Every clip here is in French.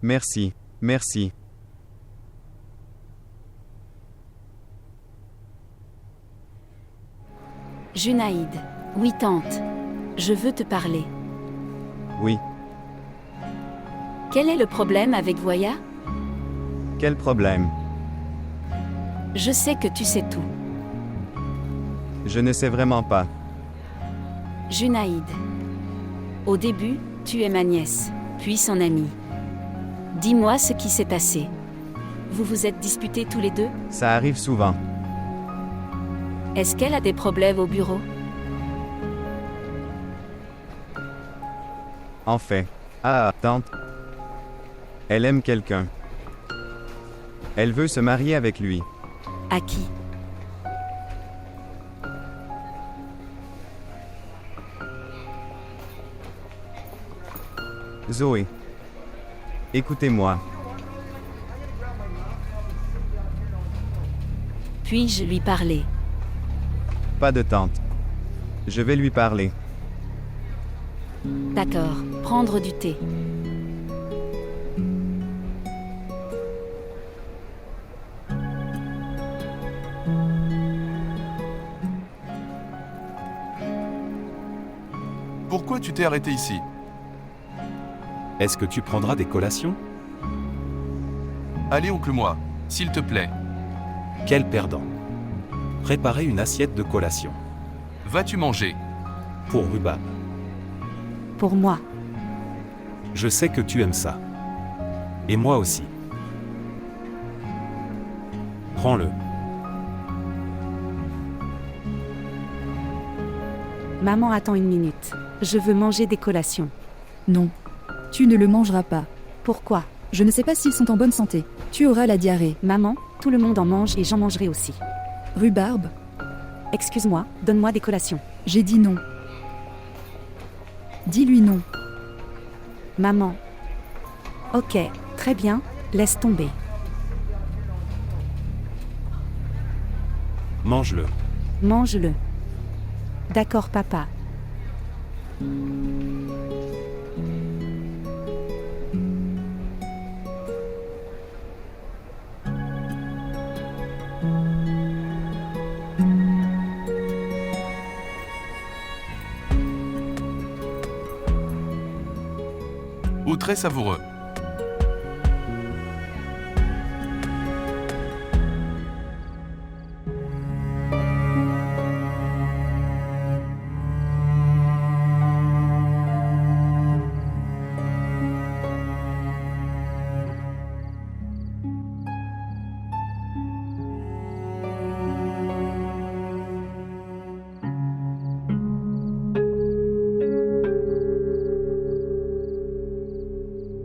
Merci, merci. Junaïd. Oui, tante. Je veux te parler. Oui, Quel est le problème avec Voya? quel problème? Je sais que tu sais tout. Je ne sais vraiment pas. Junaïd. Au début, tu es ma nièce, puis son amie. Dis-moi ce qui s'est passé. Vous vous êtes disputés tous les deux? Ça arrive souvent. Est-ce qu'elle a des problèmes au bureau? En fait. Ah, tante. Elle aime quelqu'un. Elle veut se marier avec lui. À qui? Zoé. Écoutez-moi. Puis-je lui parler? Pas de tante. Je vais lui parler. D'accord, prendre du thé. Pourquoi tu t'es arrêté ici? Est-ce que tu prendras des collations? Allez, oncle-moi, s'il te plaît. Quel perdant. Préparez une assiette de collation. Vas-tu manger? Pour Rubab. Pour moi. Je sais que tu aimes ça. Et moi aussi. Prends-le. Maman attend une minute. Je veux manger des collations. Non. Tu ne le mangeras pas. Pourquoi? Je ne sais pas s'ils sont en bonne santé. Tu auras la diarrhée. Maman, tout le monde en mange et j'en mangerai aussi. Rhubarbe, Excuse-moi, donne-moi des collations. j'ai dit non. Dis-lui non. Maman. Ok, très bien, laisse tomber. Mange-le. Mange-le. D'accord, papa. Ou très savoureux.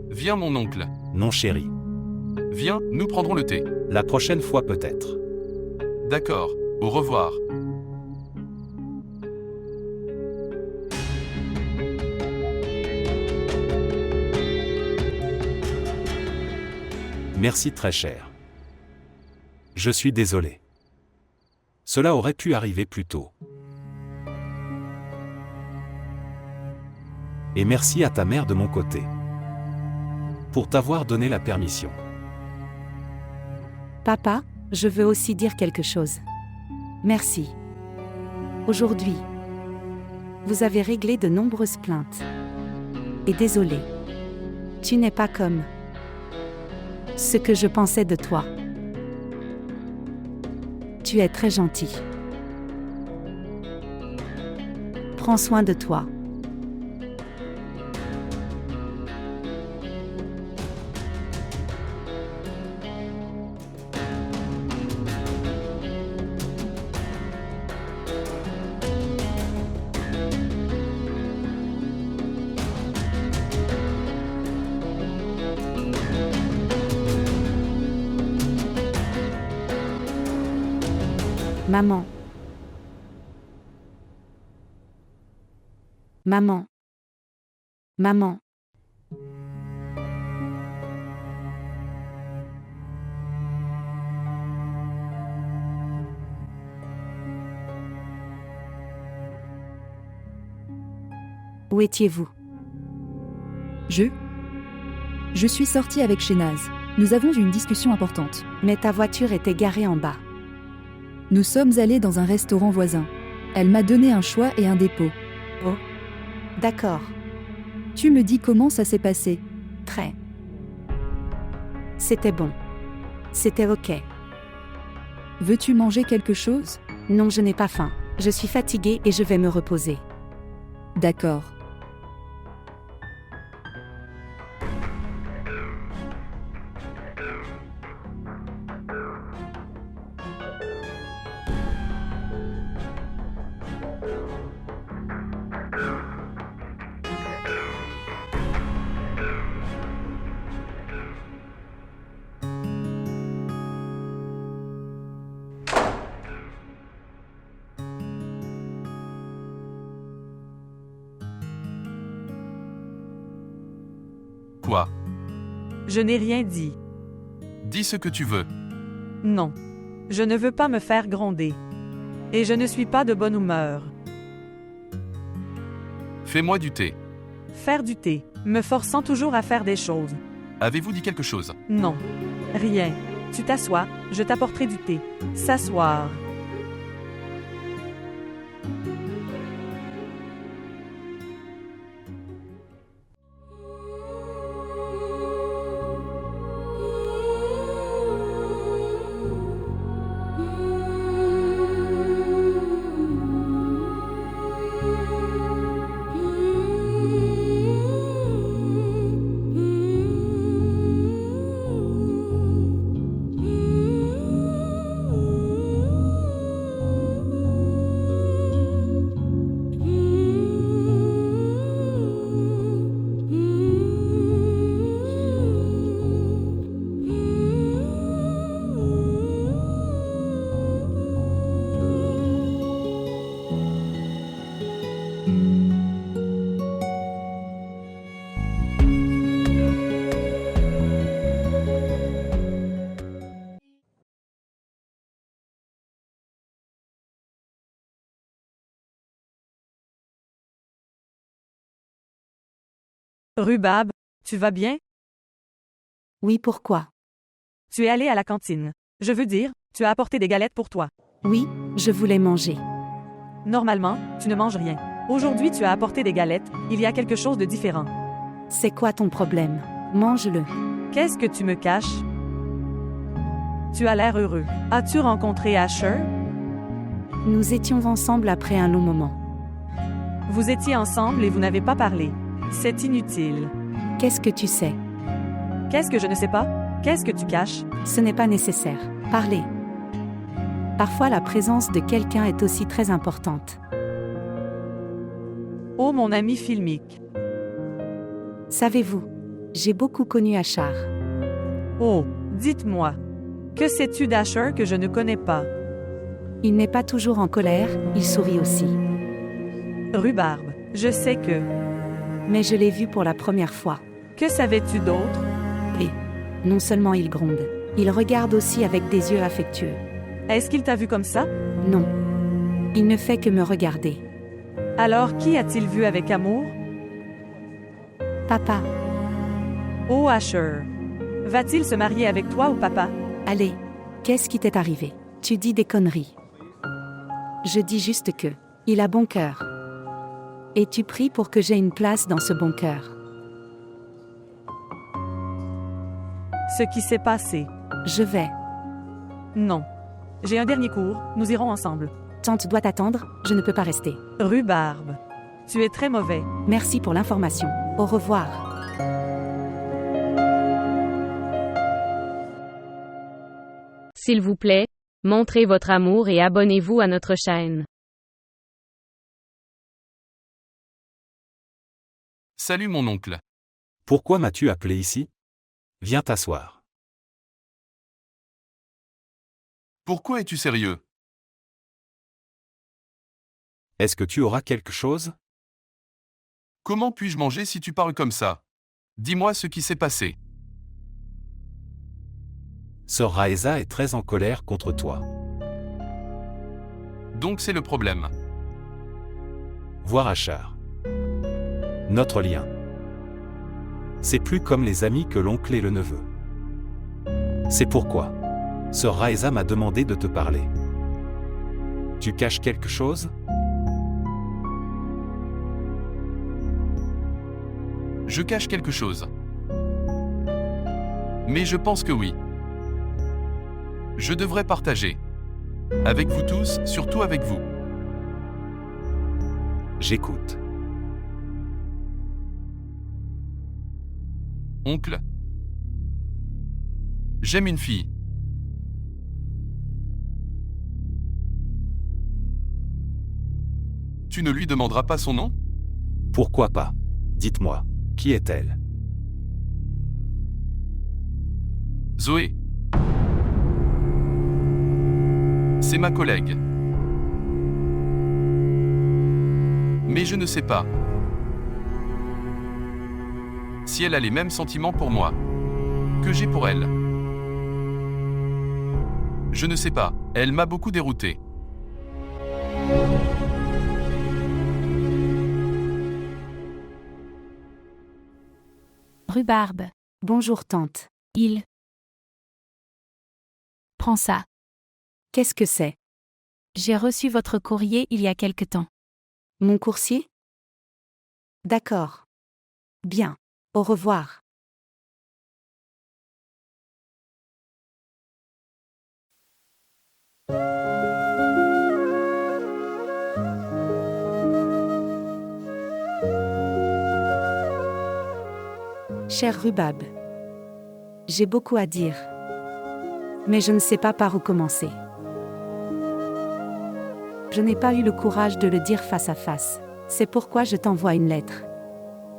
Viens, mon oncle. Non, chérie. Viens, nous prendrons le thé. La prochaine fois peut-être. D'accord. Au revoir. Merci très cher. Je suis désolé. Cela aurait pu arriver plus tôt. Et merci à ta mère de mon côté. Pour t'avoir donné la permission. Papa, je veux aussi dire quelque chose. Merci. Aujourd'hui, vous avez réglé de nombreuses plaintes. Et désolé. Tu n'es pas comme ce que je pensais de toi. Tu es très gentil. Prends soin de toi. Maman. Maman. Maman. Où étiez-vous? Je Je suis sortie avec Shénaz. Nous avons eu une discussion importante. Mais ta voiture était garée en bas. Nous sommes allés dans un restaurant voisin. Elle m'a donné un choix et un dépôt. Oh. D'accord. Tu me dis comment ça s'est passé? Très. C'était bon. C'était ok. Veux-tu manger quelque chose? Non, je n'ai pas faim. Je suis fatiguée et je vais me reposer. D'accord. Quoi? Je n'ai rien dit. Dis ce que tu veux. Non. Je ne veux pas me faire gronder. Et je ne suis pas de bonne humeur. Fais-moi du thé. Faire du thé, me forçant toujours à faire des choses. Avez-vous dit quelque chose? Non. Rien. Tu t'assois, je t'apporterai du thé. S'asseoir. Rubab, tu vas bien? Oui, pourquoi? Tu es allé à la cantine. Je veux dire, tu as apporté des galettes pour toi. Oui, je voulais manger. Normalement, tu ne manges rien. Aujourd'hui, tu as apporté des galettes, il y a quelque chose de différent. C'est quoi ton problème? Mange-le. Qu'est-ce que tu me caches? Tu as l'air heureux. As-tu rencontré Asher? Nous étions ensemble après un long moment. Vous étiez ensemble et vous n'avez pas parlé. C'est inutile. Qu'est-ce que tu sais? Qu'est-ce que je ne sais pas? Qu'est-ce que tu caches? Ce n'est pas nécessaire. Parlez. Parfois la présence de quelqu'un est aussi très importante. Oh mon ami filmique. Savez-vous, j'ai beaucoup connu Achar. Oh, dites-moi. Que sais-tu d'Asher que je ne connais pas? Il n'est pas toujours en colère, il sourit aussi. Rhubarbe, je sais que... Mais je l'ai vu pour la première fois. Que savais-tu d'autre? Et, non seulement il gronde, il regarde aussi avec des yeux affectueux. Est-ce qu'il t'a vu comme ça? Non. Il ne fait que me regarder. Alors qui a-t-il vu avec amour? Papa, Oh Asher. Va-t-il se marier avec toi ou papa? allez, qu'est-ce qui t'est arrivé? Tu dis des conneries. Je dis juste que, il a bon cœur. Et tu pries pour que j'aie une place dans ce bon cœur. Ce qui s'est passé. Je vais. Non. J'ai un dernier cours, nous irons ensemble. Tante doit attendre, je ne peux pas rester. Rhubarbe. Tu es très mauvais. Merci pour l'information. Au revoir. S'il vous plaît, montrez votre amour et abonnez-vous à notre chaîne. Salut mon oncle. Pourquoi m'as-tu appelé ici? Viens t'asseoir. Pourquoi es-tu sérieux? Est-ce que tu auras quelque chose? Comment puis-je manger si tu parles comme ça? Dis-moi ce qui s'est passé. Sœur Raeza est très en colère contre toi. Donc c'est le problème. Voir Achar. Notre lien. C'est plus comme les amis que l'oncle et le neveu. C'est pourquoi Sœur Raisa m'a demandé de te parler. Tu caches quelque chose? Je cache quelque chose. Mais je pense que oui. Je devrais partager. Avec vous tous, surtout avec vous. J'écoute. Oncle. J'aime une fille. Tu ne lui demanderas pas son nom? Pourquoi pas? Dites-moi, qui est-elle? Zoé. C'est ma collègue. Mais je ne sais pas si elle a les mêmes sentiments pour moi que j'ai pour elle. Je ne sais pas, elle m'a beaucoup dérouté. Rhubarbe. Bonjour tante. Il. Prends ça. Qu'est-ce que c'est? J'ai reçu votre courrier il y a quelque temps. Mon coursier? D'accord. Bien. Au revoir. Cher Rhubarbe, j'ai beaucoup à dire, mais je ne sais pas par où commencer. Je n'ai pas eu le courage de le dire face à face, c'est pourquoi je t'envoie une lettre.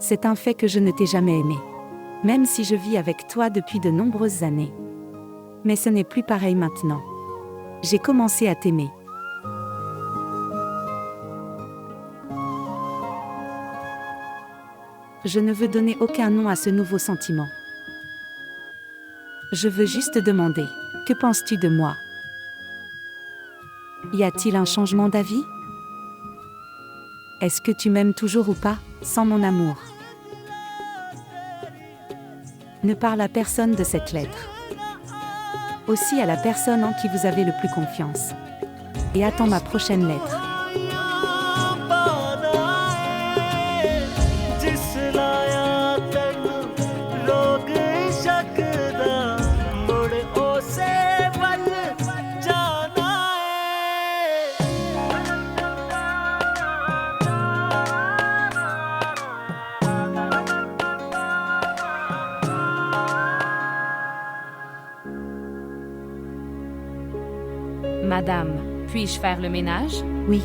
C'est un fait que je ne t'ai jamais aimé, même si je vis avec toi depuis de nombreuses années. Mais ce n'est plus pareil maintenant. J'ai commencé à t'aimer. Je ne veux donner aucun nom à ce nouveau sentiment. Je veux juste te demander, que penses-tu de moi? Y a-t-il un changement d'avis? Est-ce que tu m'aimes toujours ou pas, sans mon amour? Ne parle à personne de cette lettre. Aussi à la personne en qui vous avez le plus confiance. Et attends ma prochaine lettre. Madame, puis-je faire le ménage? Oui.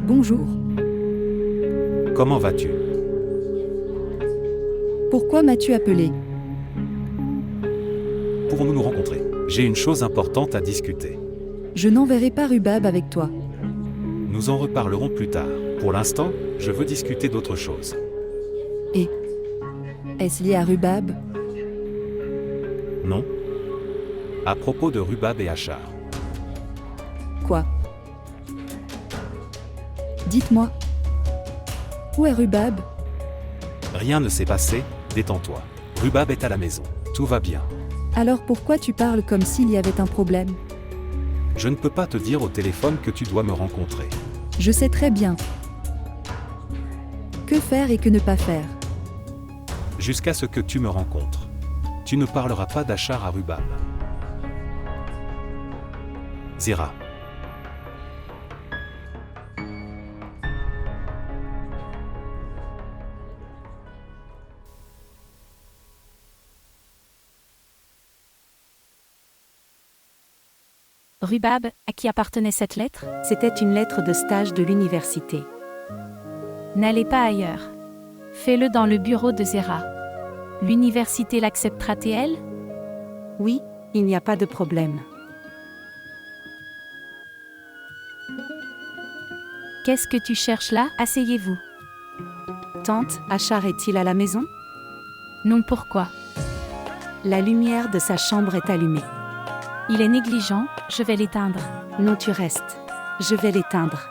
Bonjour. Comment vas-tu? Pourquoi m'as-tu appelé? Pourrons-nous nous rencontrer? J'ai une chose importante à discuter. Je n'enverrai pas Rhubarbe avec toi. Nous en reparlerons plus tard. Pour l'instant, je veux discuter d'autre chose. Et est-ce lié à Rhubarbe? Non? À propos de Rhubarbe et Achar. Quoi? Dites-moi. Où est Rhubarbe? Rien ne s'est passé, détends-toi. Rhubarbe est à la maison. Tout va bien. Alors pourquoi tu parles comme s'il y avait un problème? Je ne peux pas te dire au téléphone que tu dois me rencontrer. Je sais très bien. Que faire et que ne pas faire. Jusqu'à ce que tu me rencontres. Tu ne parleras pas d'Achar à Rubab. Zira. Rubab, à qui appartenait cette lettre? C'était une lettre de stage de l'université. N'allez pas ailleurs. Fais-le dans le bureau de Zéra. L'université l'acceptera-t-elle? Oui, il n'y a pas de problème. Qu'est-ce que tu cherches là? Asseyez-vous. Tante, Achar est-il à la maison? Non, pourquoi? La lumière de sa chambre est allumée. Il est négligent, je vais l'éteindre. Non, tu restes. Je vais l'éteindre.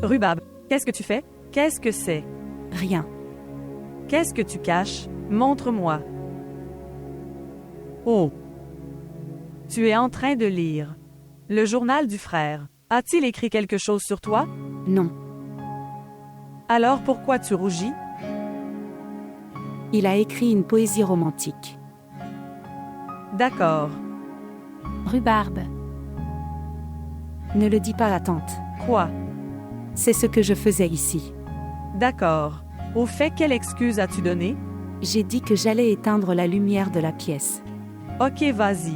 Rubab, qu'est-ce que tu fais? Qu'est-ce que c'est? Rien. Qu'est-ce que tu caches? Montre-moi. Oh. Tu es en train de lire. Le journal du frère. A-t-il écrit quelque chose sur toi? Non. Alors pourquoi tu rougis? Il a écrit une poésie romantique. D'accord. Rhubarbe. Ne le dis pas à tante. Quoi? C'est ce que je faisais ici. D'accord. Au fait, quelle excuse as-tu donnée? J'ai dit que j'allais éteindre la lumière de la pièce. Ok, vas-y.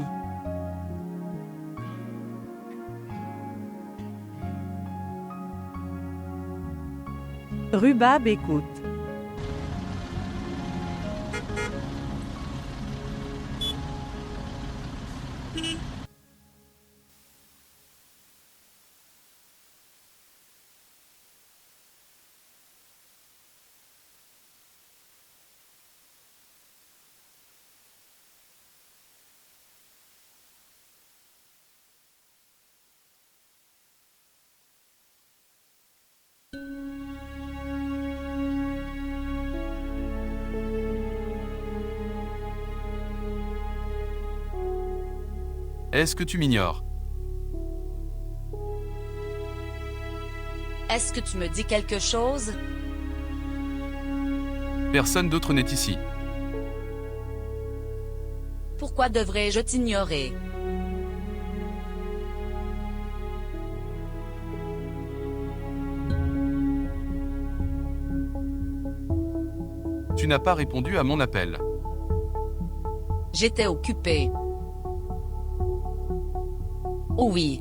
Rubab écoute. Est-ce que tu m'ignores? Est-ce que tu me dis quelque chose? Personne d'autre n'est ici. Pourquoi devrais-je t'ignorer? Tu n'as pas répondu à mon appel. J'étais occupée. Oh oui.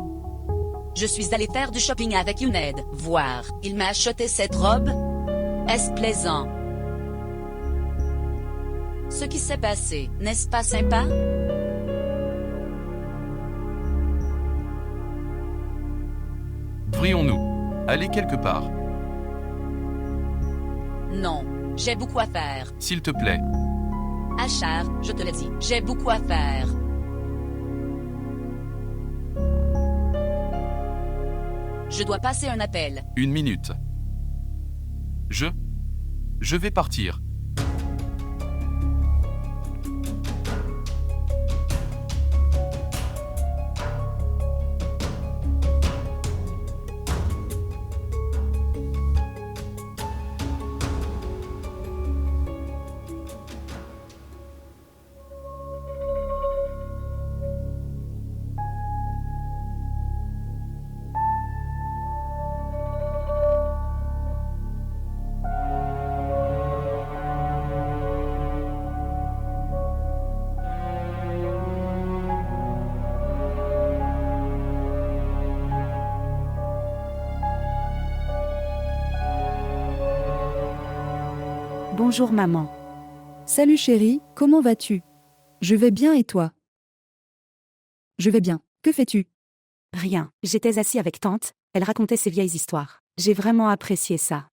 Je suis allée faire du shopping avec Younes. Voir, il m'a acheté cette robe. Est-ce plaisant? Ce qui s'est passé, n'est-ce pas sympa? Devrions-nous aller quelque part? Non, j'ai beaucoup à faire. S'il te plaît. Achar, je te l'ai dit, j'ai beaucoup à faire. Je dois passer un appel. 1 minute. Je vais partir. Bonjour maman. Salut chérie, comment vas-tu? Je vais bien et toi? Je vais bien. Que fais-tu? Rien, j'étais assis avec tante, elle racontait ses vieilles histoires. J'ai vraiment apprécié ça.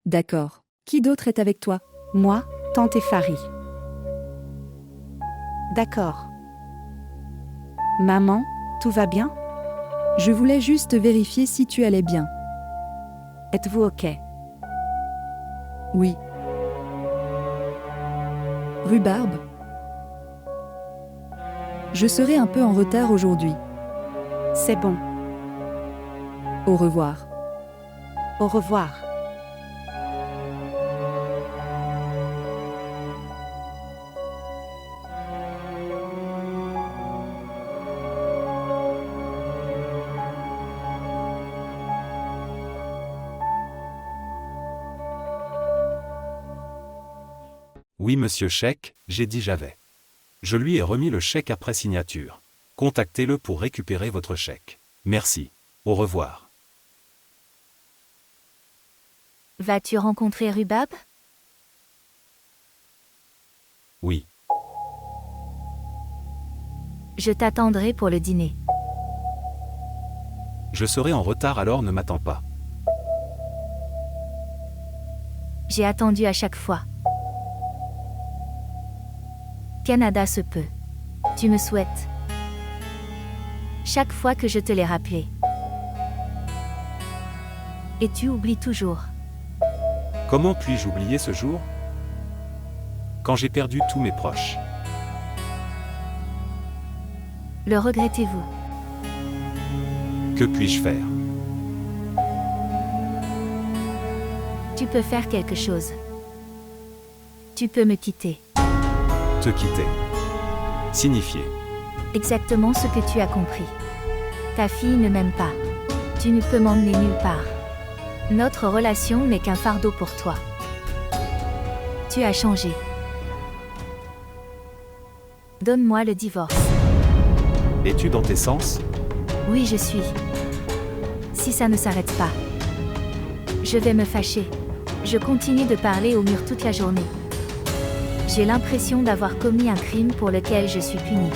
D'accord. Qui d'autre est avec toi? Moi, tante et Farid. D'accord. Maman, tout va bien? Je voulais juste vérifier si tu allais bien. Êtes-vous ok? Oui. Rhubarbe? Je serai un peu en retard aujourd'hui. C'est bon. Au revoir. Au revoir. Oui, monsieur Chèque, j'ai dit j'avais. Je lui ai remis le chèque après signature. Contactez-le pour récupérer votre chèque. Merci. Au revoir. Vas-tu rencontrer Rhubarbe? Oui. Je t'attendrai pour le dîner. Je serai en retard alors ne m'attends pas. J'ai attendu à chaque fois. Canada se peut. Tu me souhaites. Chaque fois que je te l'ai rappelé. Et tu oublies toujours. Comment puis-je oublier ce jour? Quand j'ai perdu tous mes proches. Le regrettez-vous? Que puis-je faire? Tu peux faire quelque chose. Tu peux me quitter. Te quitter. Signifier. Exactement ce que tu as compris. Ta fille ne m'aime pas. Tu ne peux m'emmener nulle part. Notre relation n'est qu'un fardeau pour toi. Tu as changé. Donne-moi le divorce. Es-tu dans tes sens? Oui, je suis. Si ça ne s'arrête pas, je vais me fâcher. Je continue de parler au mur toute la journée. J'ai l'impression d'avoir commis un crime pour lequel je suis punie.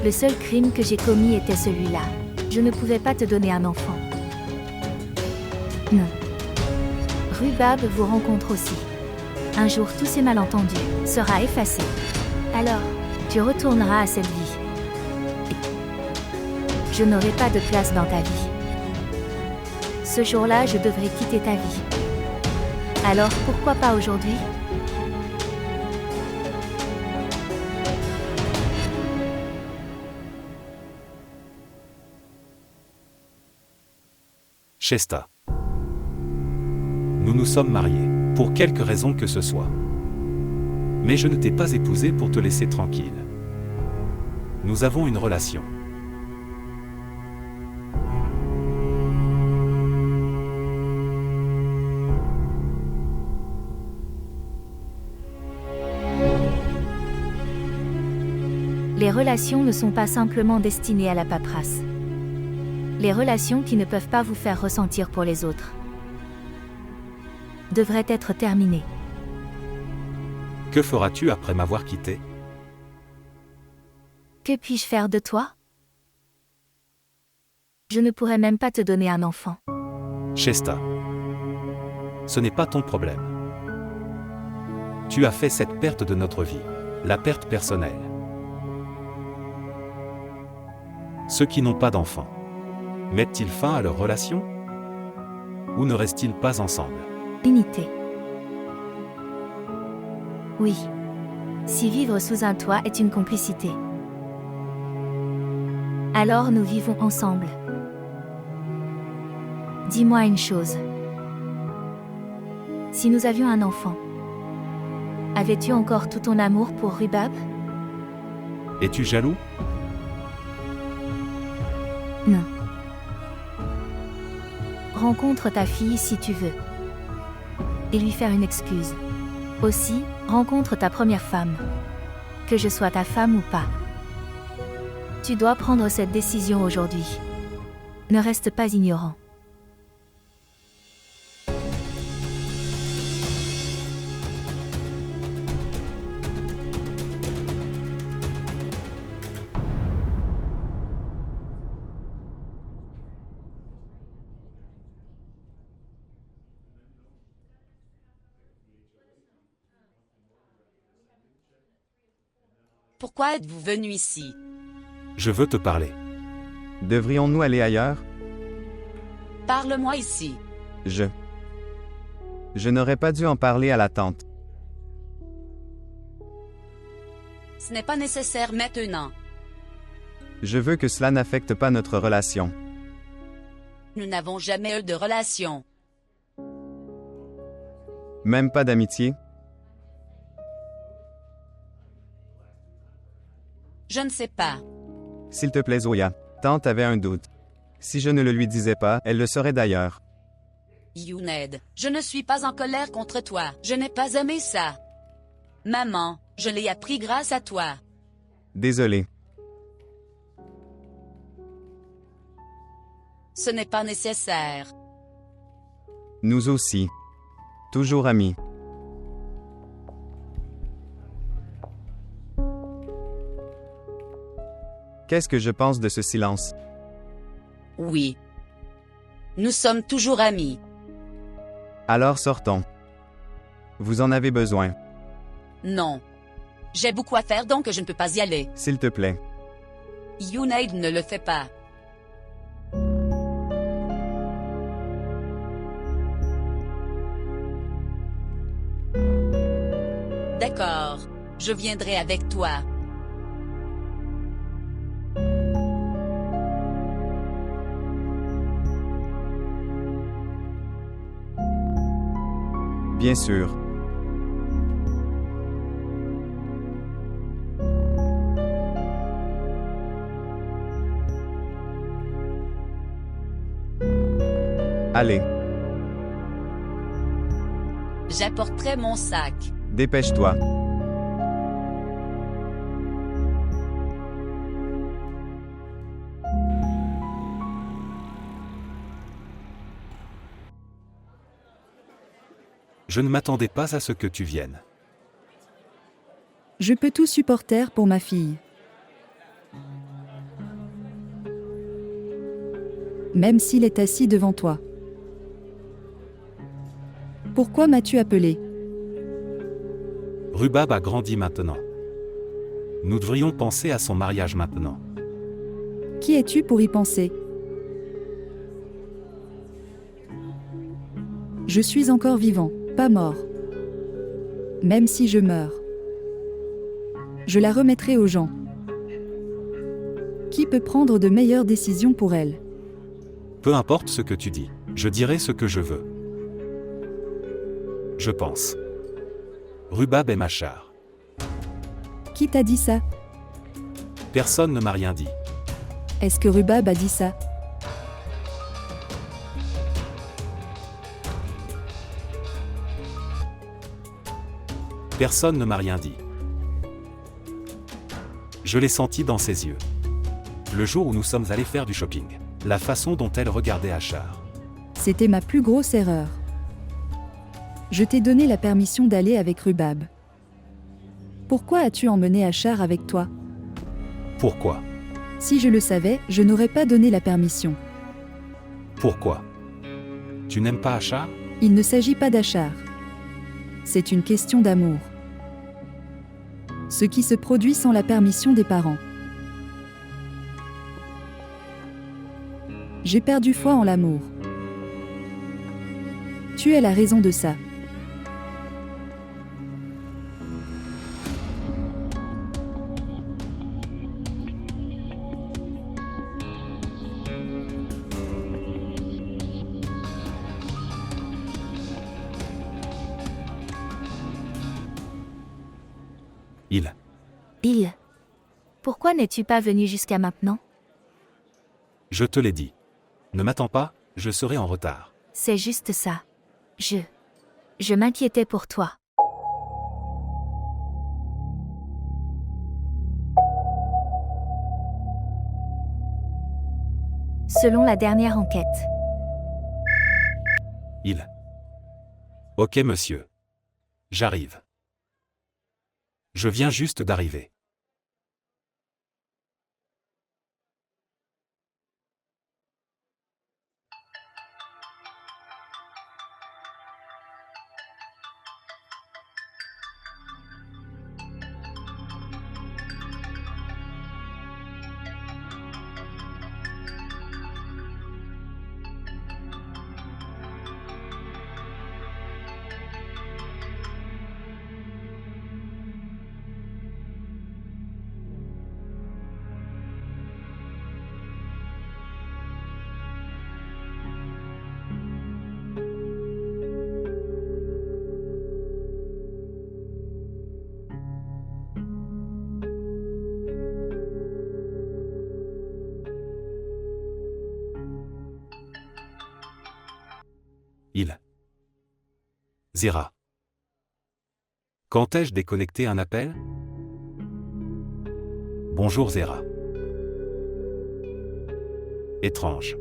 Le seul crime que j'ai commis était celui-là. Je ne pouvais pas te donner un enfant. Non. Rhubarbe vous rencontre aussi. Un jour tout ces malentendus sera effacé. Alors, tu retourneras à cette vie. Je n'aurai pas de place dans ta vie. Ce jour-là, je devrais quitter ta vie. Alors pourquoi pas aujourd'hui? Chesta. Nous nous sommes mariés, pour quelque raison que ce soit. Mais je ne t'ai pas épousé pour te laisser tranquille. Nous avons une relation. Les relations ne sont pas simplement destinées à la paperasse. Les relations qui ne peuvent pas vous faire ressentir pour les autres devraient être terminées. Que feras-tu après m'avoir quitté? Que puis-je faire de toi? Je ne pourrais même pas te donner un enfant. Chesta. Ce n'est pas ton problème. Tu as fait cette perte de notre vie, la perte personnelle. Ceux qui n'ont pas d'enfants, mettent-ils fin à leur relation? Ou ne restent-ils pas ensemble? Unité. Oui. Si vivre sous un toit est une complicité, alors nous vivons ensemble. Dis-moi une chose. Si nous avions un enfant, avais-tu encore tout ton amour pour Rhubarbe? Es-tu jaloux? Non. Rencontre ta fille si tu veux. Et lui faire une excuse. Aussi, rencontre ta première femme. Que je sois ta femme ou pas. Tu dois prendre cette décision aujourd'hui. Ne reste pas ignorant. Pourquoi êtes-vous venu ici? Je veux te parler. Devrions-nous aller ailleurs? Parle-moi ici. Je n'aurais pas dû en parler à la tante. Ce n'est pas nécessaire maintenant. Je veux que cela n'affecte pas notre relation. Nous n'avons jamais eu de relation. Même pas d'amitié? Je ne sais pas. S'il te plaît, Zoya. Tante avait un doute. Si je ne le lui disais pas, elle le saurait d'ailleurs. Youned, je ne suis pas en colère contre toi. Je n'ai pas aimé ça. Maman, je l'ai appris grâce à toi. Désolé. Ce n'est pas nécessaire. Nous aussi. Toujours amis. Qu'est-ce que je pense de ce silence? Oui. Nous sommes toujours amis. Alors sortons. Vous en avez besoin. Non. J'ai beaucoup à faire donc je ne peux pas y aller. S'il te plaît. Youned ne le fait pas. D'accord. Je viendrai avec toi. Bien sûr. Allez, J'apporterai mon sac. dépêche-toi. Je ne m'attendais pas à ce que tu viennes. Je peux tout supporter pour ma fille. Même s'il est assis devant toi. Pourquoi m'as-tu appelé? Rubab a grandi maintenant. Nous devrions penser à son mariage maintenant. Qui es-tu pour y penser? Je suis encore vivant, pas mort. Même si je meurs, je la remettrai aux gens. Qui peut prendre de meilleures décisions pour elle? Peu importe ce que tu dis, je dirai ce que je veux. Je pense. Rubab est Machar. Qui t'a dit ça? Personne ne m'a rien dit. Est-ce que Rubab a dit ça? Personne ne m'a rien dit. Je l'ai senti dans ses yeux. Le jour où nous sommes allés faire du shopping. La façon dont elle regardait Achar. C'était ma plus grosse erreur. Je t'ai donné la permission d'aller avec Rubab. Pourquoi as-tu emmené Achar avec toi? Pourquoi? Si je le savais, je n'aurais pas donné la permission. Pourquoi? Tu n'aimes pas Achar? Il ne s'agit pas d'Achar. C'est une question d'amour. Ce qui se produit sans la permission des parents. J'ai perdu foi en l'amour. Tu es la raison de ça. Bill. Pourquoi n'es-tu pas venu jusqu'à maintenant? Je te l'ai dit. Ne m'attends pas, je serai en retard. C'est juste ça. Je m'inquiétais pour toi. Selon la dernière enquête. Ok monsieur. J'arrive. Je viens juste d'arriver. Il. Zéra. Quand ai-je déconnecté un appel? Bonjour Zéra. Étrange.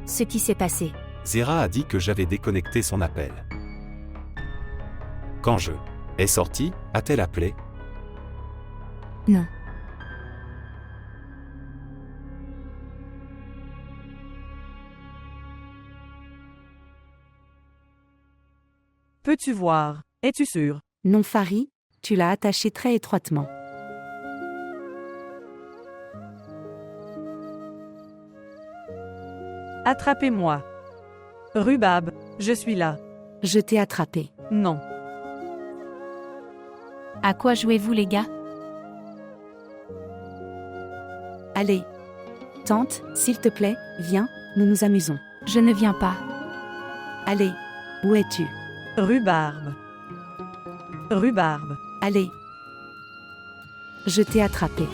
Ce qui s'est passé. Zéra a dit que j'avais déconnecté son appel. Quand je est sorti, a-t-elle appelé? Non. Peux-tu voir? Es-tu sûr? Non, Farid, tu l'as attaché très étroitement. Attrapez-moi. Rubab, je suis là. Je t'ai attrapé. Non. À quoi jouez-vous, les gars? Allez. Tante, s'il te plaît, viens, nous nous amusons. Je ne viens pas. Allez. Où es-tu? Rhubarbe. Rhubarbe. Allez. Je t'ai attrapé.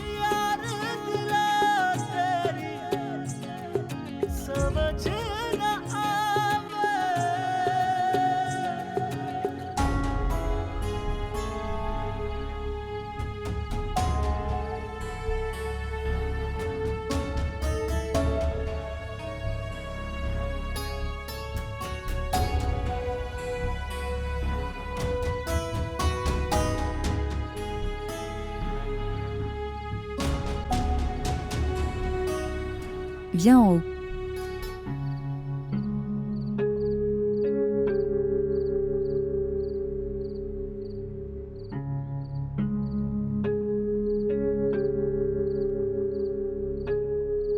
Viens en haut.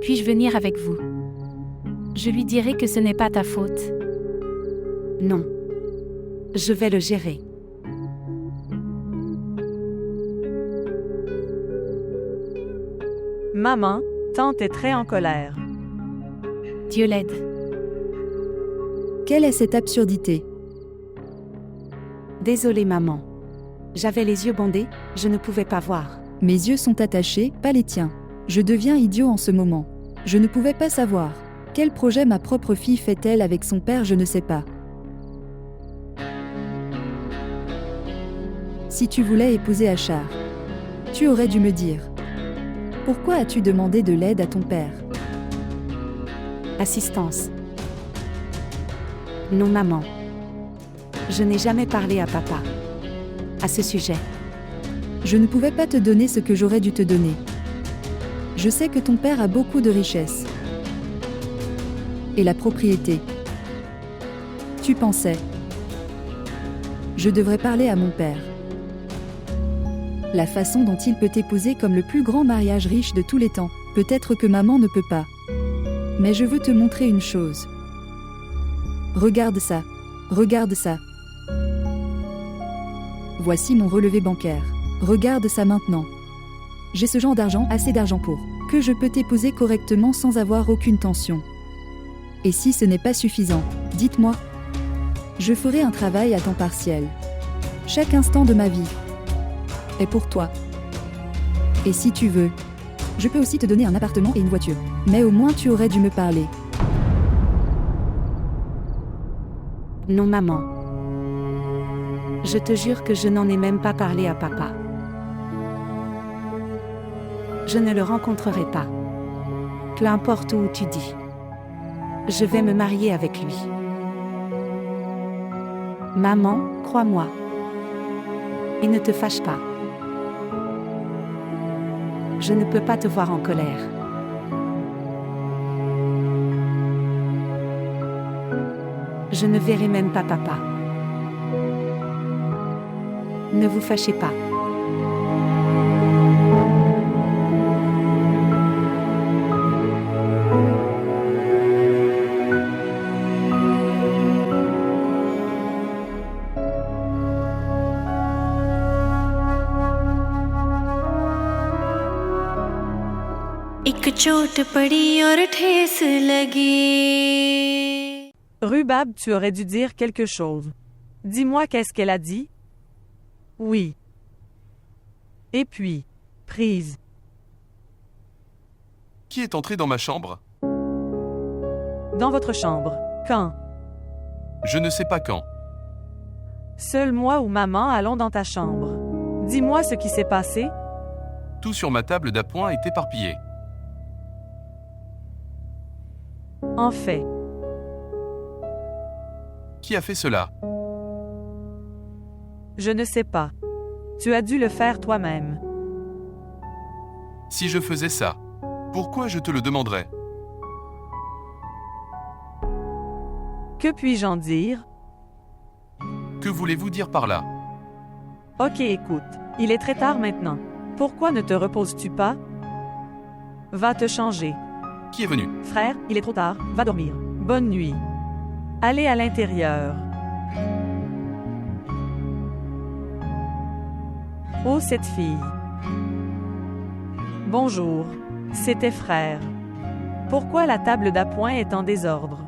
Puis-je venir avec vous? Je lui dirai que ce n'est pas ta faute. Non. Je vais le gérer. Maman, tante est très en colère. Dieu l'aide. Quelle est cette absurdité? Désolée maman. J'avais les yeux bandés, je ne pouvais pas voir. Mes yeux sont attachés, pas les tiens. Je deviens idiot en ce moment. Je ne pouvais pas savoir. Quel projet ma propre fille fait-elle avec son père, je ne sais pas. Si tu voulais épouser Achar, tu aurais dû me dire. Pourquoi as-tu demandé de l'aide à ton père? Assistance. Non maman. Je n'ai jamais parlé à papa. À ce sujet. Je ne pouvais pas te donner ce que j'aurais dû te donner. Je sais que ton père a beaucoup de richesses. Et la propriété. Tu pensais. Je devrais parler à mon père. La façon dont il peut t'épouser comme le plus grand mariage riche de tous les temps. Peut-être que maman ne peut pas. Mais je veux te montrer une chose. Regarde ça. Regarde ça. Voici mon relevé bancaire. Regarde ça maintenant. J'ai ce genre d'argent, assez d'argent pour que je peux t'épouser correctement sans avoir aucune tension. Et si ce n'est pas suffisant, dites-moi. Je ferai un travail à temps partiel. Chaque instant de ma vie est pour toi. Et si tu veux, je peux aussi te donner un appartement et une voiture. Mais au moins tu aurais dû me parler. Non maman. Je te jure que je n'en ai même pas parlé à papa. Je ne le rencontrerai pas. Peu importe où tu dis. Je vais me marier avec lui. Maman, crois-moi. Et ne te fâche pas. Je ne peux pas te voir en colère. Je ne verrai même pas papa. Ne vous fâchez pas. Rubab, tu aurais dû dire quelque chose. Dis-moi qu'est-ce qu'elle a dit? Oui. Et puis, prise. Qui est entré dans ma chambre? Dans votre chambre. Quand? Je ne sais pas quand. Seul moi ou maman allons dans ta chambre. Dis-moi ce qui s'est passé. Tout sur ma table d'appoint est éparpillé. En fait. Qui a fait cela? Je ne sais pas. Tu as dû le faire toi-même. Si je faisais ça, pourquoi je te le demanderais? Que puis-je en dire? Que voulez-vous dire par là? Ok, écoute. Il est très tard maintenant. Pourquoi ne te reposes-tu pas? Va te changer. Qui est venu? Frère, il est trop tard. Va dormir. Bonne nuit. Allez à l'intérieur. Oh, cette fille. Bonjour. C'était frère. Pourquoi la table d'appoint est en désordre?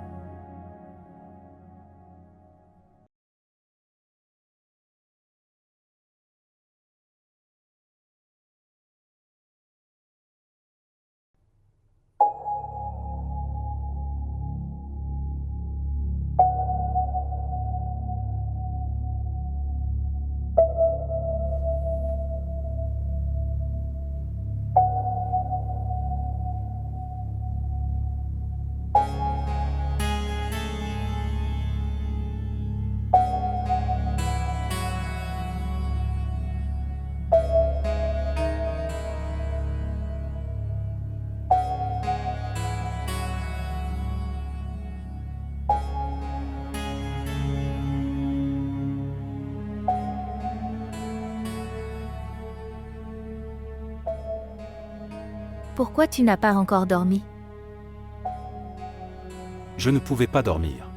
Pourquoi tu n'as pas encore dormi? Je ne pouvais pas dormir.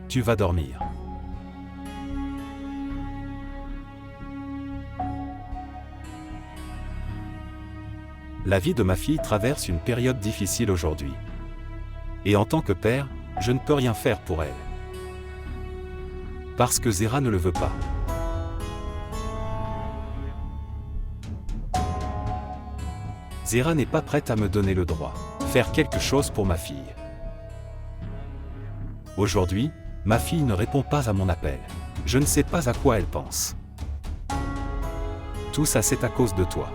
Tu vas dormir. La vie de ma fille traverse une période difficile aujourd'hui. Et en tant que père, je ne peux rien faire pour elle. Parce que Zéra ne le veut pas. Zéra n'est pas prête à me donner le droit de faire quelque chose pour ma fille. Aujourd'hui, ma fille ne répond pas à mon appel. Je ne sais pas à quoi elle pense. Tout ça, c'est à cause de toi.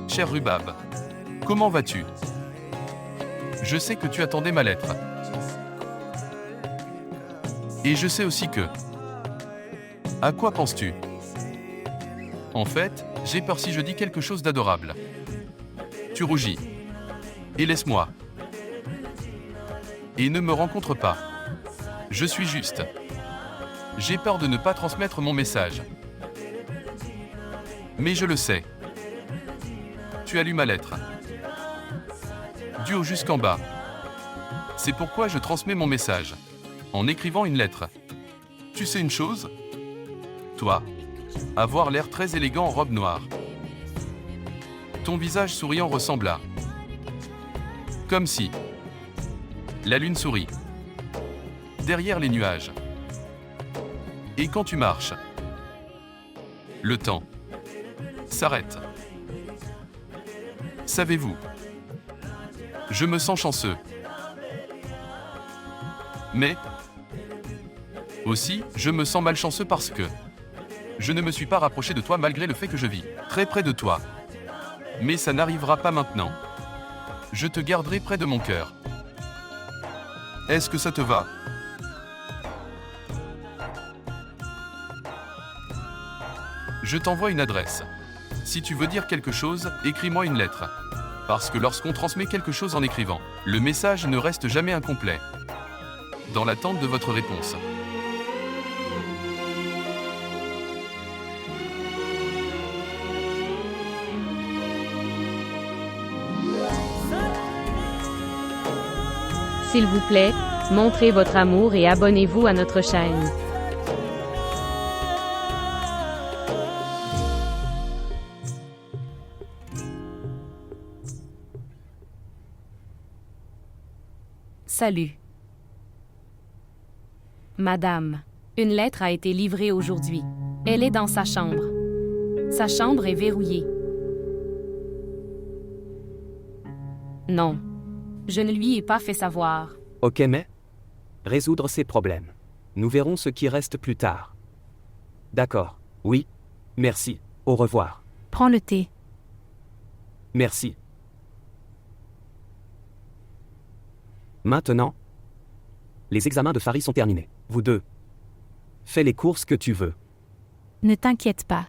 Cher Rubab, comment vas-tu? Je sais que tu attendais ma lettre. Et je sais aussi que... À quoi penses-tu? En fait, j'ai peur si je dis quelque chose d'adorable. Tu rougis. Et laisse-moi. Et ne me rencontre pas. Je suis juste. J'ai peur de ne pas transmettre mon message. Mais je le sais. Tu as lu ma lettre. Du haut jusqu'en bas. C'est pourquoi je transmets mon message. En écrivant une lettre. Tu sais une chose? Toi, avoir l'air très élégant en robe noire. Ton visage souriant ressemble à... Comme si... La lune sourit. Derrière les nuages. Et quand tu marches, le temps s'arrête. Savez-vous? Je me sens chanceux. Mais aussi, je me sens malchanceux parce que je ne me suis pas rapproché de toi malgré le fait que je vis très près de toi. Mais ça n'arrivera pas maintenant. Je te garderai près de mon cœur. Est-ce que ça te va? Je t'envoie une adresse. Si tu veux dire quelque chose, écris-moi une lettre. Parce que lorsqu'on transmet quelque chose en écrivant, le message ne reste jamais incomplet. Dans l'attente de votre réponse. S'il vous plaît, montrez votre amour et abonnez-vous à notre chaîne. Salut. Madame, une lettre a été livrée aujourd'hui. Elle est dans sa chambre. Sa chambre est verrouillée. Non. Je ne lui ai pas fait savoir. Ok, mais résoudre ces problèmes. Nous verrons ce qui reste plus tard. D'accord. Oui. Merci. Au revoir. Prends le thé. Merci. Maintenant, les examens de Farid sont terminés. Vous deux. Fais les courses que tu veux. Ne t'inquiète pas.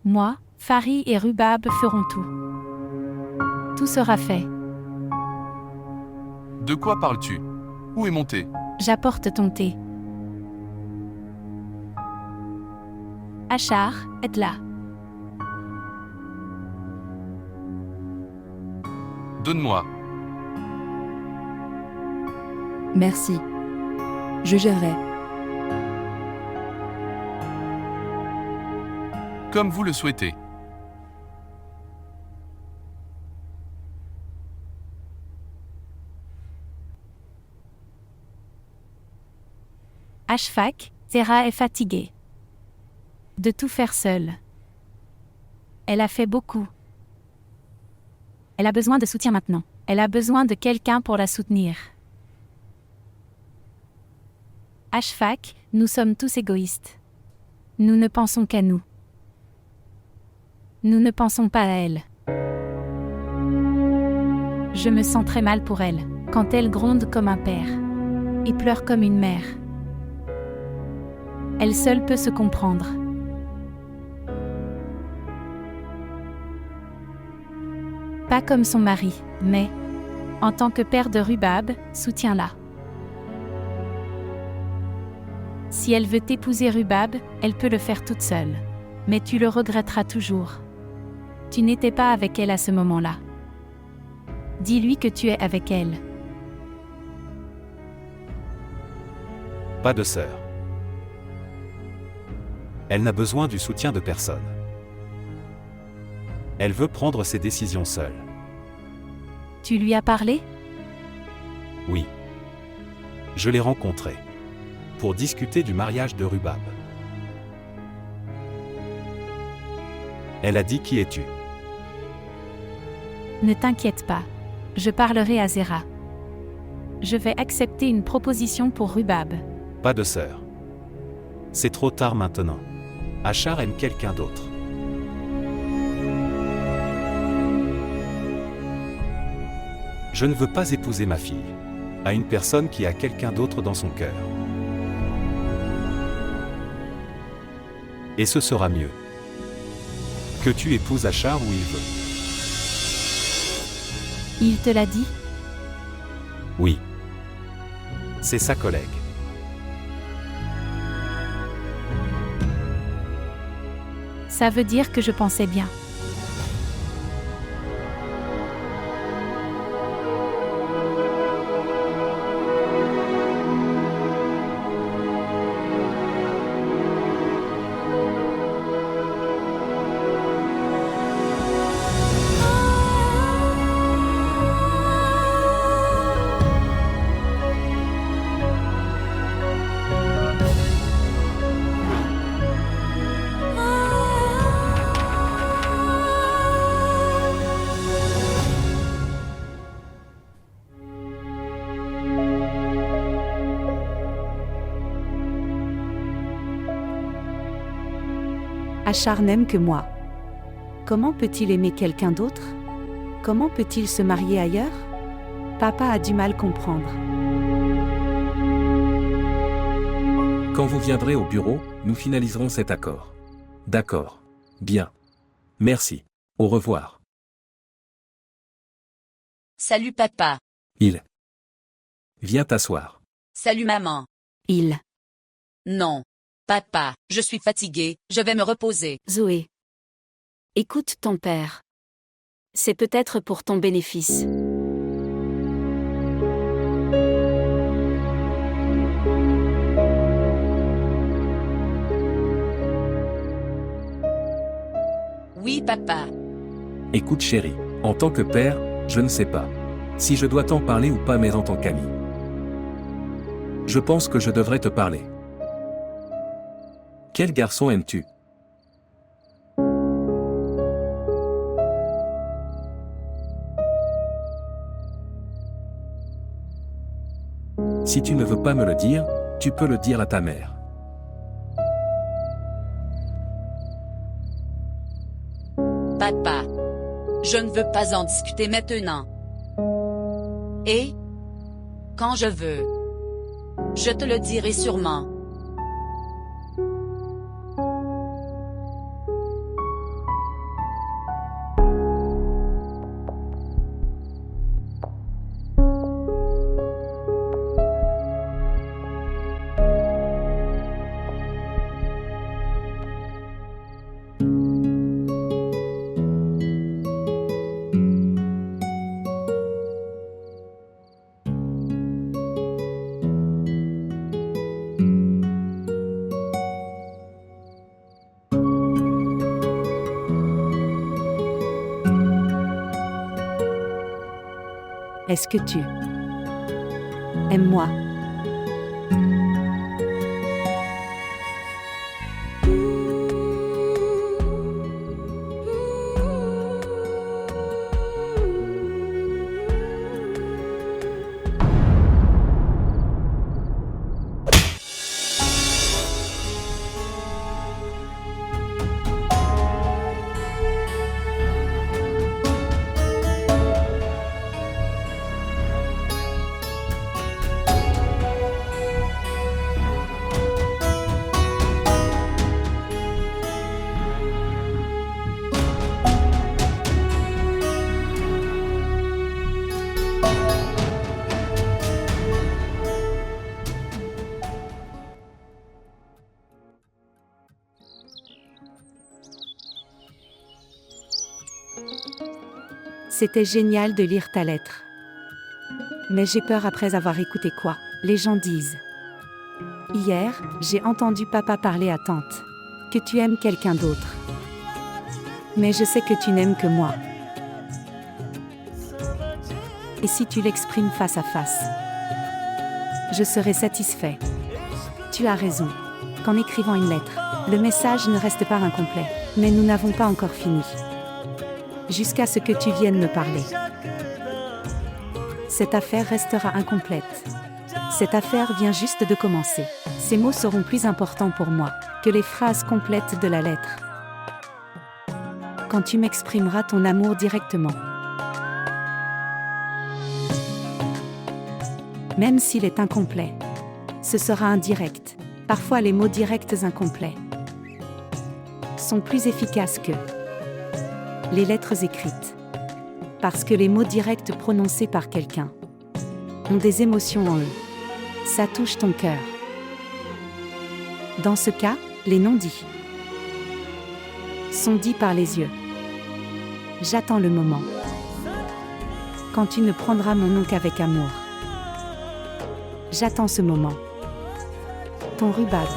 Moi, Farid et Rubab feront tout. Tout sera fait. De quoi parles-tu? Où est mon thé? J'apporte ton thé. Achar, est là. Donne-moi. Merci. Je gérerai. Comme vous le souhaitez. Ashfaq, Zera est fatiguée. De tout faire seule. Elle a fait beaucoup. Elle a besoin de soutien maintenant. Elle a besoin de quelqu'un pour la soutenir. Ashfaq, nous sommes tous égoïstes. Nous ne pensons qu'à nous. Nous ne pensons pas à elle. Je me sens très mal pour elle, quand elle gronde comme un père et pleure comme une mère. Elle seule peut se comprendre. Pas comme son mari, mais, en tant que père de Rubab, soutiens-la. Si elle veut épouser Rubab, elle peut le faire toute seule. Mais tu le regretteras toujours. Tu n'étais pas avec elle à ce moment-là. Dis-lui que tu es avec elle. Pas de sœur. Elle n'a besoin du soutien de personne. Elle veut prendre ses décisions seule. Tu lui as parlé? Oui. Je l'ai rencontrée. Pour discuter du mariage de Rubab. Elle a dit qui es-tu? Ne t'inquiète pas. Je parlerai à Zera. Je vais accepter une proposition pour Rubab. Pas de sœur. C'est trop tard maintenant. Achar aime quelqu'un d'autre. Je ne veux pas épouser ma fille à une personne qui a quelqu'un d'autre dans son cœur. Et ce sera mieux que tu épouses Achar où il veut. Il te l'a dit? Oui. C'est sa collègue. Ça veut dire que je pensais bien. Achar n'aime que moi. Comment peut-il aimer quelqu'un d'autre? Comment peut-il se marier ailleurs? Papa a du mal comprendre. Quand vous viendrez au bureau, nous finaliserons cet accord. D'accord. Bien. Merci. Au revoir. Salut papa. Viens t'asseoir. Salut maman. Non. Papa, je suis fatiguée, je vais me reposer. Zoé. Écoute ton père. C'est peut-être pour ton bénéfice. Oui papa. Écoute chérie, en tant que père, je ne sais pas si je dois t'en parler ou pas, mais en tant qu'ami, je pense que je devrais te parler. Quel garçon aimes-tu? Si tu ne veux pas me le dire, tu peux le dire à ta mère. Papa. Je ne veux pas en discuter maintenant. Et quand je veux, je te le dirai sûrement. Est-ce que tu aimes moi? C'était génial de lire ta lettre. Mais j'ai peur après avoir écouté quoi les gens disent. Hier, j'ai entendu papa parler à tante. Que tu aimes quelqu'un d'autre. Mais je sais que tu n'aimes que moi. Et si tu l'exprimes face à face? Je serai satisfait. Tu as raison. Qu'en écrivant une lettre, le message ne reste pas incomplet. Mais nous n'avons pas encore fini. Jusqu'à ce que tu viennes me parler. Cette affaire restera incomplète. Cette affaire vient juste de commencer. Ces mots seront plus importants pour moi que les phrases complètes de la lettre. Quand tu m'exprimeras ton amour directement. Même s'il est incomplet, ce sera indirect. Parfois les mots directs incomplets sont plus efficaces que les lettres écrites. Parce que les mots directs prononcés par quelqu'un ont des émotions en eux. Ça touche ton cœur. Dans ce cas, les non-dits sont dits par les yeux. J'attends le moment quand tu ne prendras mon nom qu'avec amour. J'attends ce moment. Ton rhubarbe.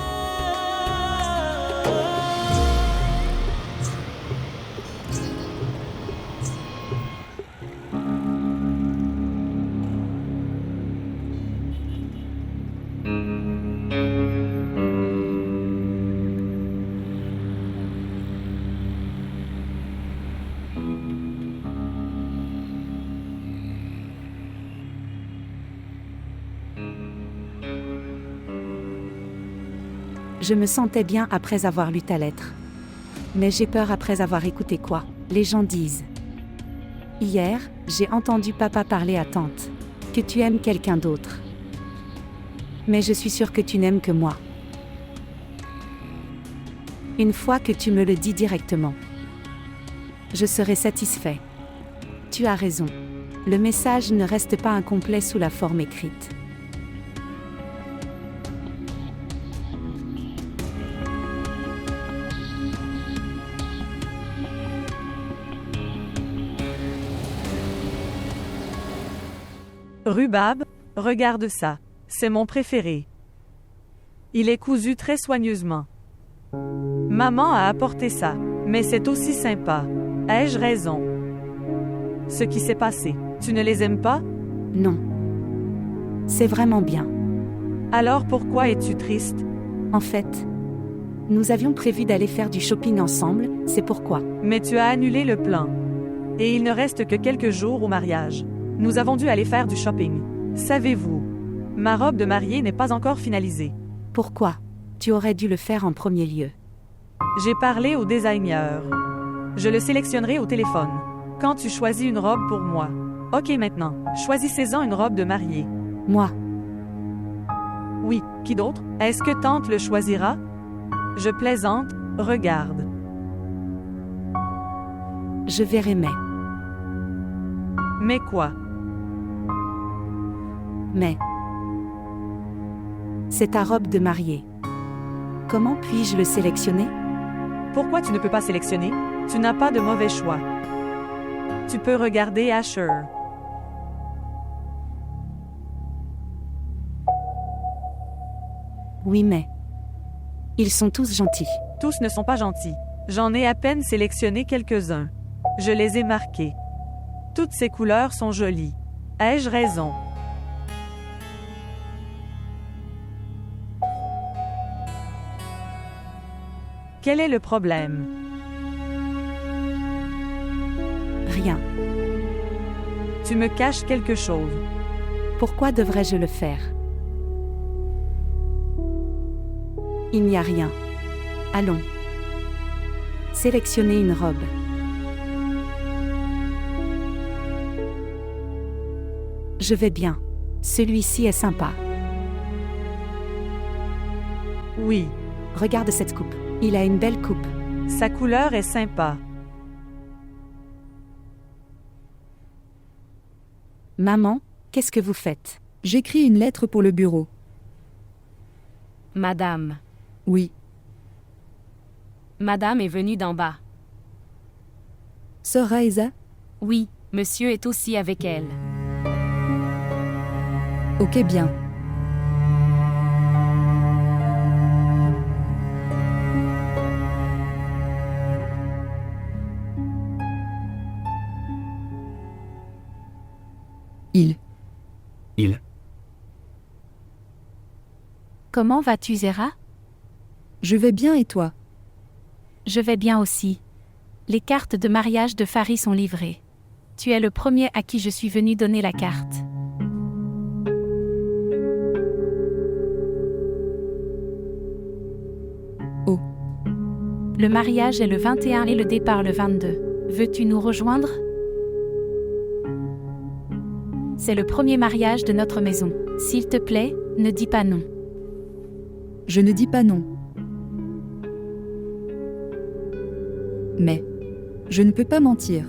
Je me sentais bien après avoir lu ta lettre. Mais j'ai peur après avoir écouté quoi les gens disent. Hier, j'ai entendu papa parler à tante. Que tu aimes quelqu'un d'autre. Mais je suis sûre que tu n'aimes que moi. Une fois que tu me le dis directement, je serai satisfait. Tu as raison. Le message ne reste pas incomplet sous la forme écrite. Rhubarbe, regarde ça. C'est mon préféré. Il est cousu très soigneusement. Maman a apporté ça, mais c'est aussi sympa. Ai-je raison? Ce qui s'est passé, tu ne les aimes pas? Non. C'est vraiment bien. Alors pourquoi es-tu triste? En fait, nous avions prévu d'aller faire du shopping ensemble, c'est pourquoi. Mais tu as annulé le plan. Et il ne reste que quelques jours au mariage. Nous avons dû aller faire du shopping. Savez-vous? Ma robe de mariée n'est pas encore finalisée. Pourquoi? Tu aurais dû le faire en premier lieu. J'ai parlé au designer. Je le sélectionnerai au téléphone. Quand tu choisis une robe pour moi. Ok maintenant, choisissez-en une robe de mariée. Moi. Oui, qui d'autre? Est-ce que tante le choisira? Je plaisante, regarde. Je verrai mais. Mais quoi? Mais. C'est ta robe de mariée. Comment puis-je le sélectionner? Pourquoi tu ne peux pas sélectionner? Tu n'as pas de mauvais choix. Tu peux regarder Asher. Oui mais. Ils sont tous gentils. Tous ne sont pas gentils. J'en ai à peine sélectionné quelques-uns. Je les ai marqués. Toutes ces couleurs sont jolies. Ai-je raison? Quel est le problème? Rien. Tu me caches quelque chose. Pourquoi devrais-je le faire? Il n'y a rien. Allons. Sélectionnez une robe. Je vais bien. Celui-ci est sympa. Oui. Regarde cette coupe. Il a une belle coupe. Sa couleur est sympa. Maman, qu'est-ce que vous faites? J'écris une lettre pour le bureau. Madame. Oui. Madame est venue d'en bas. Sœur Raisa? Oui, monsieur est aussi avec elle. Ok bien. Il. Comment vas-tu, Zéra? Je vais bien et toi? Je vais bien aussi. Les cartes de mariage de Farid sont livrées. Tu es le premier à qui je suis venue donner la carte. Oh. Le mariage est le 21 et le départ le 22. Veux-tu nous rejoindre? C'est le premier mariage de notre maison. S'il te plaît, ne dis pas non. Je ne dis pas non. Mais je ne peux pas mentir.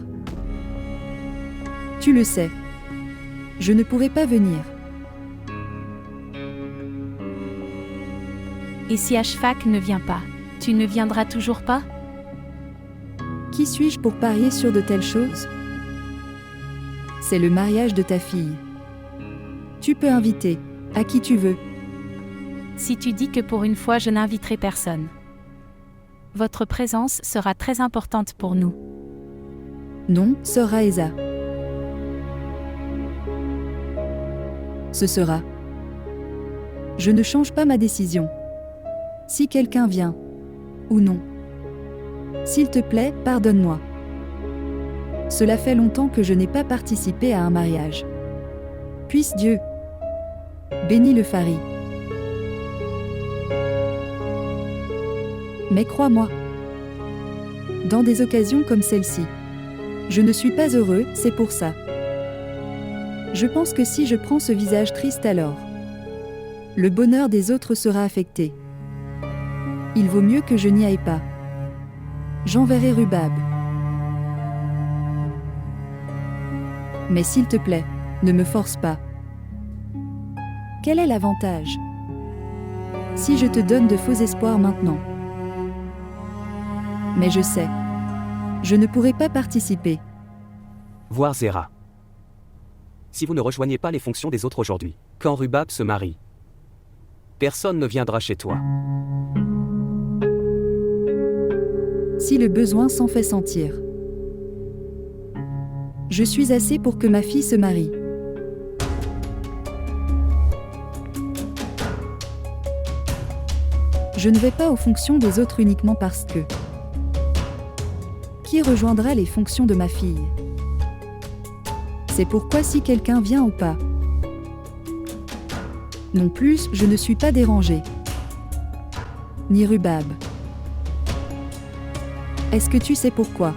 Tu le sais. Je ne pourrai pas venir. Et si Ashfaq ne vient pas, tu ne viendras toujours pas? Qui suis-je pour parier sur de telles choses? C'est le mariage de ta fille. Tu peux inviter à qui tu veux. Si tu dis que pour une fois je n'inviterai personne. Votre présence sera très importante pour nous. Non, sœur Raisa. Ce sera. Je ne change pas ma décision. Si quelqu'un vient, ou non. S'il te plaît, pardonne-moi. Cela fait longtemps que je n'ai pas participé à un mariage. Puisse Dieu bénir le Farid. Mais crois-moi, Dans des occasions comme celle-ci. Je ne suis pas heureux, c'est pour ça. Je pense que si je prends ce visage triste alors, le bonheur des autres sera affecté. Il vaut mieux que je n'y aille pas. J'enverrai Rubab. Mais s'il te plaît, ne me force pas. Quel est l'avantage si je te donne de faux espoirs maintenant? Mais je sais. Je ne pourrai pas participer. Voir Zera. Si vous ne rejoignez pas les fonctions des autres aujourd'hui, quand Rubab se marie, personne ne viendra chez toi. Si le besoin s'en fait sentir. Je suis assez pour que ma fille se marie. Je ne vais pas aux fonctions des autres uniquement parce que... Qui rejoindra les fonctions de ma fille? C'est pourquoi si quelqu'un vient ou pas. Non plus, je ne suis pas dérangée. Ni Rubab. Est-ce que tu sais pourquoi?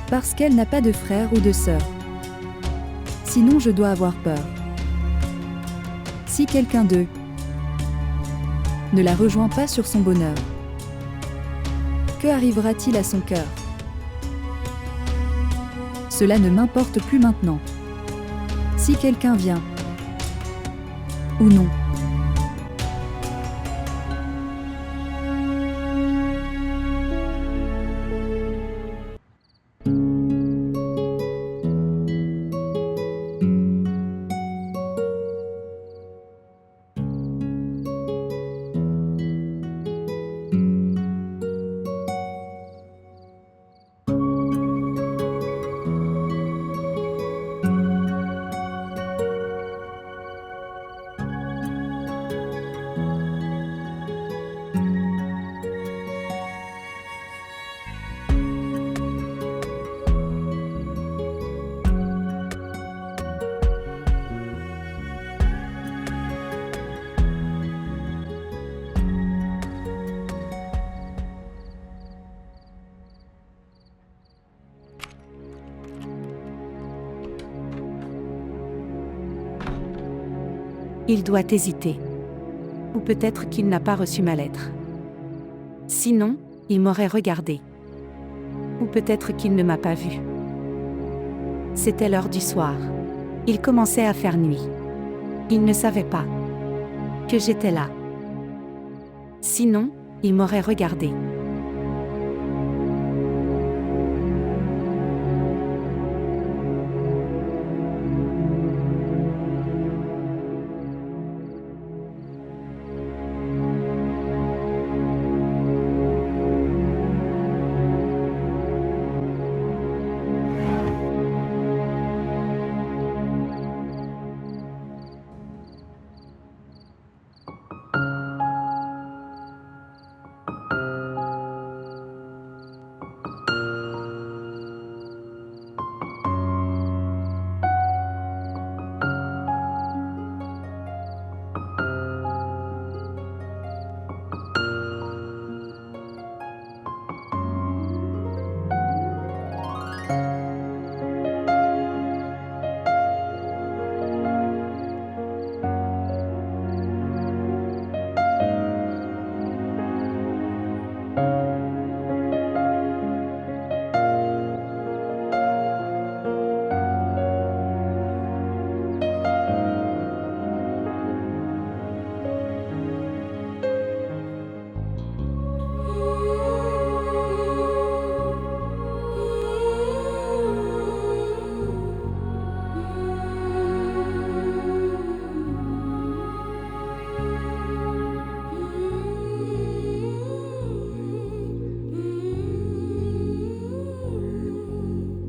Parce qu'elle n'a pas de frère ou de sœur. Sinon je dois avoir peur. Si quelqu'un d'eux ne la rejoint pas sur son bonheur, que arrivera-t-il à son cœur? Cela ne m'importe plus maintenant. Si quelqu'un vient ou non. Il doit hésiter. Ou peut-être qu'il n'a pas reçu ma lettre. Sinon, il m'aurait regardé. Ou peut-être qu'il ne m'a pas vu. C'était l'heure du soir. Il commençait à faire nuit. Il ne savait pas que j'étais là. Sinon, il m'aurait regardé.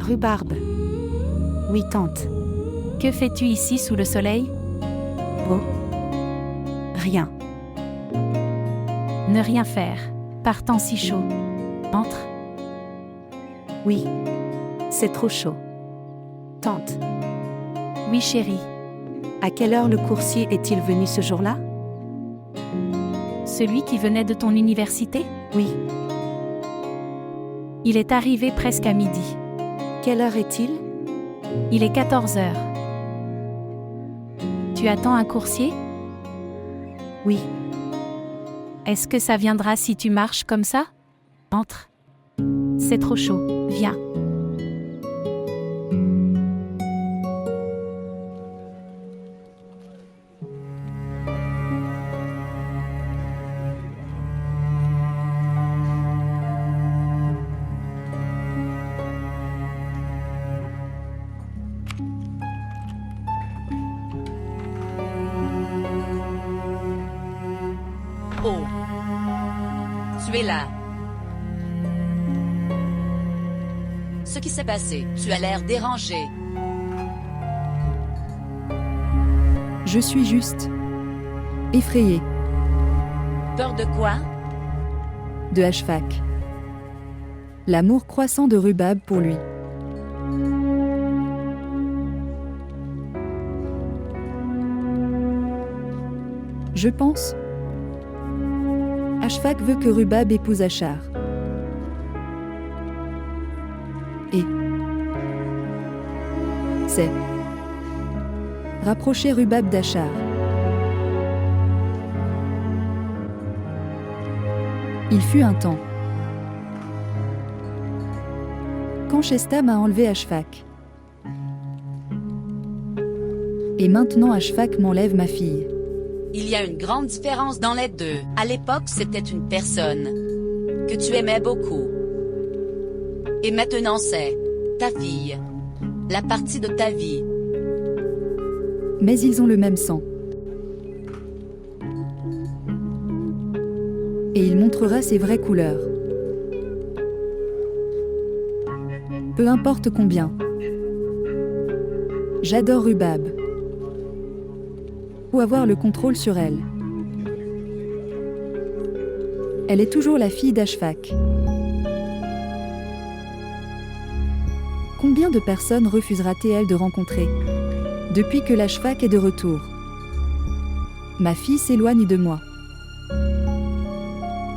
Rhubarbe. Oui, tante. Que fais-tu ici sous le soleil? Oh. Rien. Ne rien faire. Par temps si chaud. Entre. Oui. C'est trop chaud. Tante. Oui, chérie. À quelle heure le coursier est-il venu ce jour-là? Celui qui venait de ton université? Oui. Il est arrivé presque à midi. Quelle heure est-il? Il est 14 heures. Tu attends un coursier? Oui. Est-ce que ça viendra si tu marches comme ça? Entre. C'est trop chaud, viens. Oh. Tu es là. Ce qui s'est passé, tu as l'air dérangé. Je suis juste effrayée Peur de quoi? de Ashfaq. L'amour croissant de Rubab pour lui. Je pense. Ashfaq veut que Rubab épouse Ashar. Et c'est rapprocher Rubab d'Ashar. Il fut un temps quand Shestam a enlevé Ashfaq. Et maintenant Ashfaq m'enlève ma fille. Il y a une grande différence dans les deux. À l'époque, c'était une personne que tu aimais beaucoup. Et maintenant, c'est ta fille. La partie de ta vie. Mais ils ont le même sang. Et il montrera ses vraies couleurs. Peu importe combien. J'adore Rubab. Ou avoir le contrôle sur elle. Elle est toujours la fille d'Ashfaq. Combien de personnes refusera-t-elle de rencontrer depuis que l'Ashfaq est de retour? Ma fille s'éloigne de moi.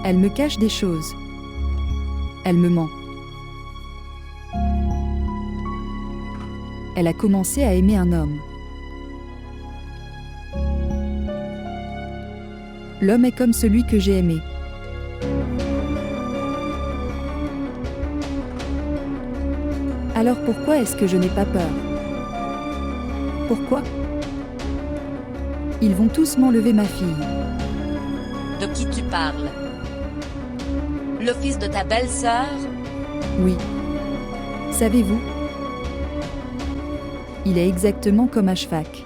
Elle me cache des choses. Elle me ment. Elle a commencé à aimer un homme. L'homme est comme celui que j'ai aimé. Alors pourquoi est-ce que je n'ai pas peur? Pourquoi? Ils vont tous m'enlever ma fille. De qui tu parles? Le fils de ta belle-sœur? Oui. Savez-vous? Il est exactement comme Ashfaq.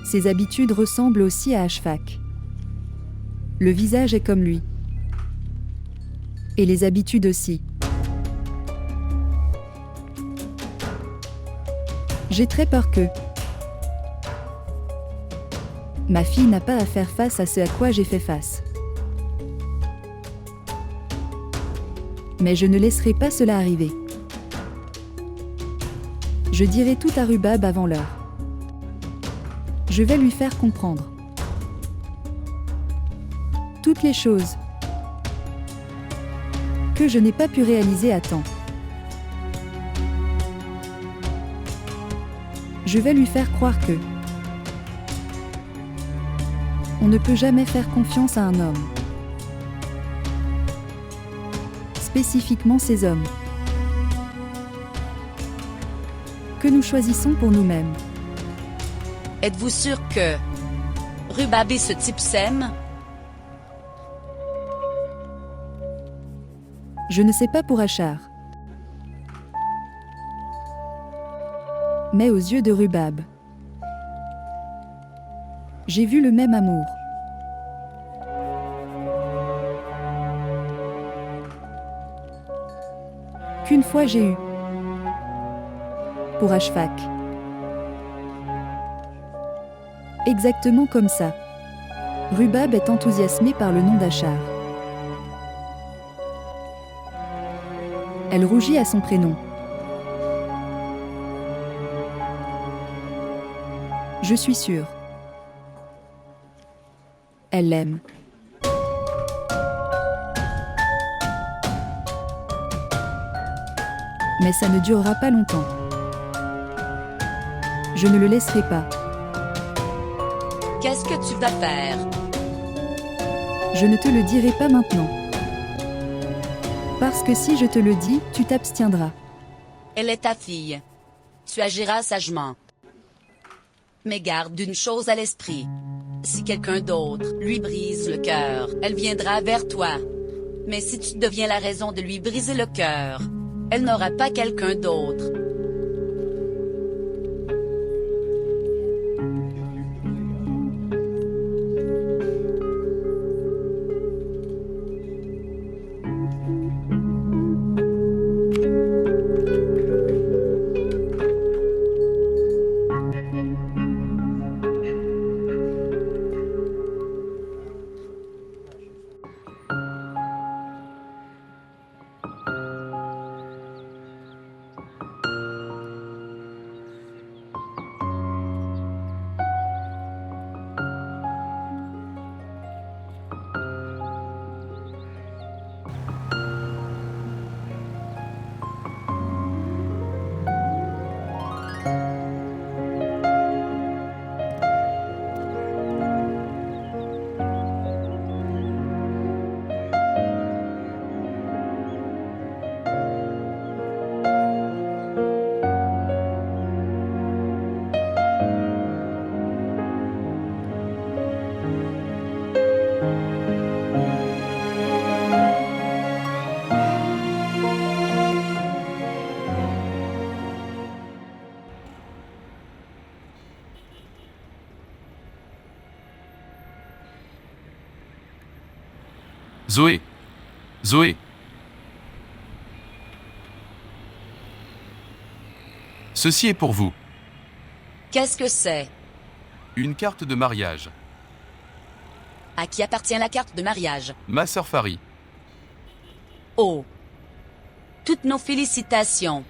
Ses habitudes ressemblent aussi à Ashfaq. Le visage est comme lui. Et les habitudes aussi. J'ai très peur que ma fille n'a pas à faire face à ce à quoi j'ai fait face. Mais je ne laisserai pas cela arriver. Je dirai tout à Rubab avant l'heure. Je vais lui faire comprendre toutes les choses que je n'ai pas pu réaliser à temps. Je vais lui faire croire que on ne peut jamais faire confiance à un homme. Spécifiquement ces hommes que nous choisissons pour nous-mêmes. Êtes-vous sûr que Rubab et ce type s'aiment? Je ne sais pas pour Ashar. Mais aux yeux de Rubab, j'ai vu le même amour. Qu'une fois j'ai eu pour Ashfaq. Exactement comme ça. Rubab est enthousiasmée par le nom d'Ashar. Elle rougit à son prénom. Je suis sûre. Elle l'aime. Mais ça ne durera pas longtemps. Je ne le laisserai pas. Qu'est-ce que tu vas faire? Je ne te le dirai pas maintenant. Parce que si je te le dis, tu t'abstiendras. Elle est ta fille. Tu agiras sagement. Mais garde une chose à l'esprit. Si quelqu'un d'autre lui brise le cœur, elle viendra vers toi. Mais si tu deviens la raison de lui briser le cœur, elle n'aura pas quelqu'un d'autre. Zoé. Zoé. Ceci est pour vous. Qu'est-ce que c'est? Une carte de mariage. À qui appartient la carte de mariage? Ma sœur Farid. Oh. Toutes nos félicitations.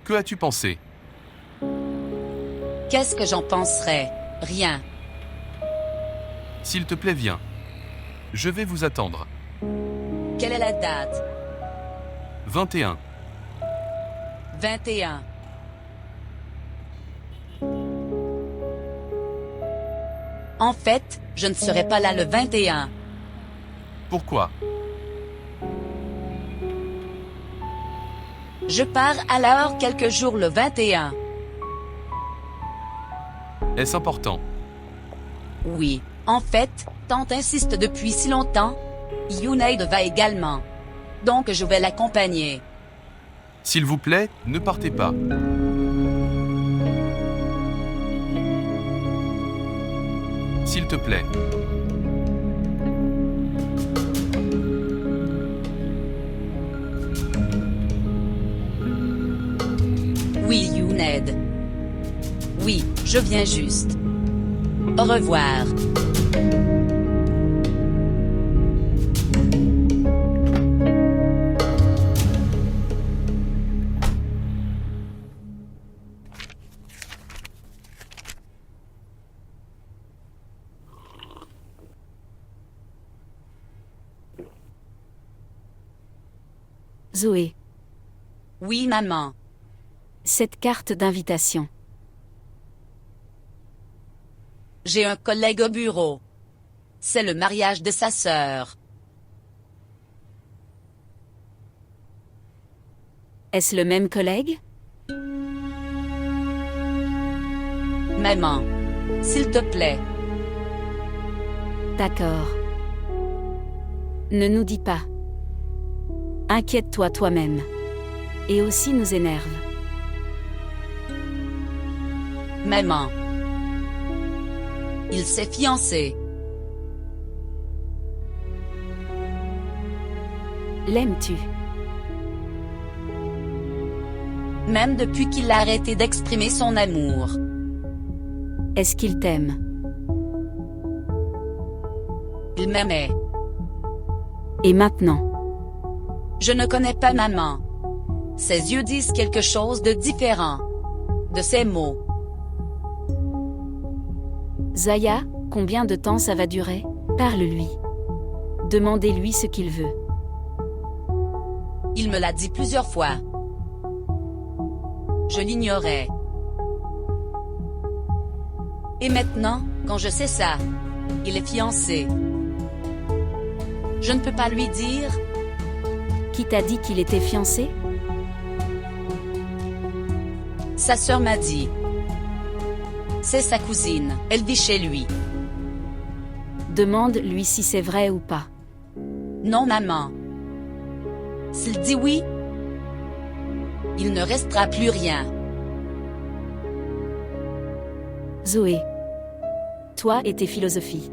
Que as-tu pensé? Qu'est-ce que j'en penserais? Rien. S'il te plaît, viens. Je vais vous attendre. Quelle est la date? 21. 21. En fait, je ne serai pas là le 21. Pourquoi? Je pars alors quelques jours le 21. Est-ce important? Oui, en fait, tante insiste depuis si longtemps. Junaid va également. Donc je vais l'accompagner. S'il vous plaît, ne partez pas. S'il te plaît. Oui, Junaid. Oui, je viens juste. Au revoir. Zoé, Oui, maman. cette carte d'invitation. J'ai un collègue au bureau. C'est le mariage de sa sœur. Est-ce le même collègue? Maman. S'il te plaît. D'accord. Ne nous dis pas. Inquiète-toi toi-même. Et aussi nous énerve. Maman. Il s'est fiancé. L'aimes-tu? Même depuis qu'il a arrêté d'exprimer son amour. Est-ce qu'il t'aime? Il m'aimait. Et maintenant? Je ne connais pas maman. Ses yeux disent quelque chose de différent. De ses mots. Zaya, combien de temps ça va durer? Parle-lui. Demandez-lui ce qu'il veut. Il me l'a dit plusieurs fois. Je l'ignorais. Et maintenant, quand je sais ça, il est fiancé. Je ne peux pas lui dire. Qui t'a dit qu'il était fiancé? Sa sœur m'a dit. C'est sa cousine, elle vit chez lui. Demande-lui si c'est vrai ou pas. Non, maman. S'il dit oui, il ne restera plus rien. Zoé. Toi et tes philosophies.